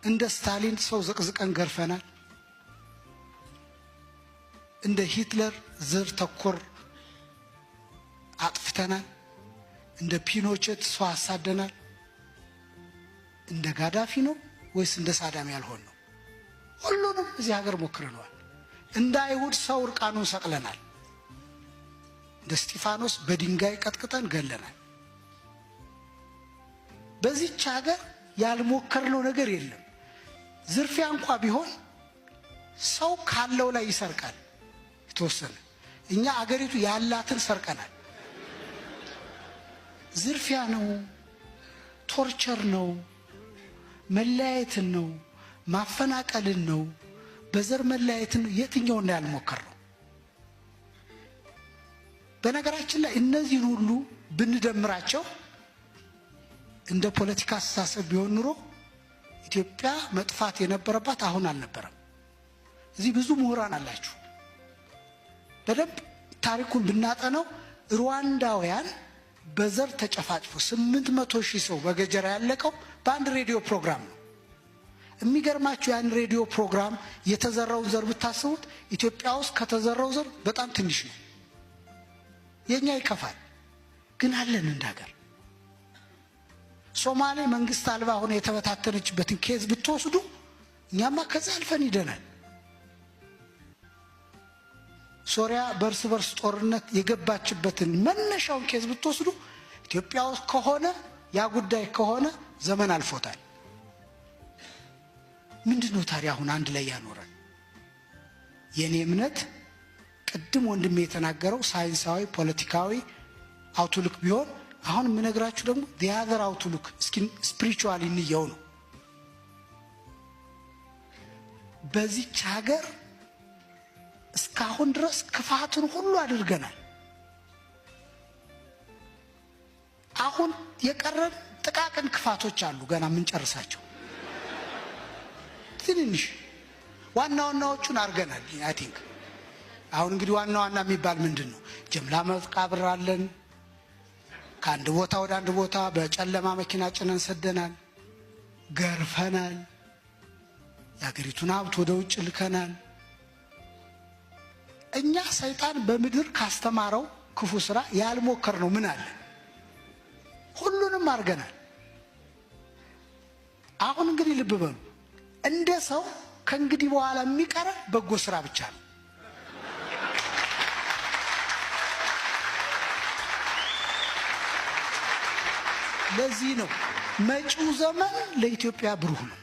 እንደ ስታሊን ሰው ዘቅዝቀን ገርፈናል። እንደ ሂትለር ዘር ተኮር አጥፍተናል። እንደ ፒኖቼት ሰው አሳደናል። እንደ ጋዳፊ ነው ወይስ እንደ ሳዳም ያልሆን ነው? ሁሉንም እዚህ ሀገር ሞክረናል። እንደ አይሁድ ሰው እርቃኑን ሰቅለናል። እንደ እስጢፋኖስ በድንጋይ ቀጥቅጠን ገለናል። በዚህች ሀገር ያልሞከርነው ነገር የለም። ዝርፊያ እንኳ ቢሆን ሰው ካለው ላይ ይሰርቃል የተወሰነ። እኛ አገሪቱ ያላትን ሰርቀናል። ዝርፊያ ነው፣ ቶርቸር ነው፣ መለያየትን ነው፣ ማፈናቀልን ነው፣ በዘር መለያየትን የትኛውን ነው ያልሞከርነው? በነገራችን ላይ እነዚህን ሁሉ ብንደምራቸው እንደ ፖለቲካ አስተሳሰብ ቢሆን ኑሮ ኢትዮጵያ መጥፋት የነበረባት አሁን አልነበረም። እዚህ ብዙ ምሁራን አላችሁ። በደንብ ታሪኩን ብናጠነው ሩዋንዳውያን በዘር ተጨፋጭፎ 800,000 ሰው በገጀራ ያለቀው በአንድ ሬዲዮ ፕሮግራም ነው። የሚገርማችሁ ያን ሬዲዮ ፕሮግራም የተዘራውን ዘር ብታስቡት ኢትዮጵያ ውስጥ ከተዘራው ዘር በጣም ትንሽ ነው። የኛ ይከፋል፣ ግን አለን እንዳገር። ሶማሌ መንግስት አልባ ሆነ የተበታተነችበትን ኬዝ ብትወስዱ እኛማ ከዛ አልፈን ይደናል። ሶሪያ በርስ በርስ ጦርነት የገባችበትን መነሻውን ኬዝ ብትወስዱ ኢትዮጵያ ውስጥ ከሆነ ያ ጉዳይ ከሆነ ዘመን አልፎታል። ምንድነው ታዲያ አሁን አንድ ላይ ያኖረን? የኔ እምነት ቅድም ወንድሜ የተናገረው ሳይንሳዊ ፖለቲካዊ አውትሉክ ቢሆን አሁን የምነግራችሁ ደግሞ ዲያዘር አውትሉክ ስፒሪቹዋል እንየው ነው። በዚህች ሀገር እስካሁን ድረስ ክፋትን ሁሉ አድርገናል። አሁን የቀረን ጥቃቅን ክፋቶች አሉ ገና የምንጨርሳቸው። ትንንሽ ዋና ዋናዎቹን አድርገናል። አይ ቲንክ አሁን እንግዲህ ዋና ዋና የሚባል ምንድን ነው? ጅምላ መቃብር አለን። ከአንድ ቦታ ወደ አንድ ቦታ በጨለማ መኪና ጭነን ሰደናል፣ ገርፈናል፣ የአገሪቱን ሀብት ወደ ውጭ ልከናል። እኛ ሰይጣን በምድር ካስተማረው ክፉ ስራ ያልሞከርነው ምን አለ? ሁሉንም አድርገናል። አሁን እንግዲህ ልብ በሉ፣ እንደ ሰው ከእንግዲህ በኋላ የሚቀረ በጎ ስራ ብቻ ነው። ለዚህ ነው መጪው ዘመን ለኢትዮጵያ ብሩህ ነው።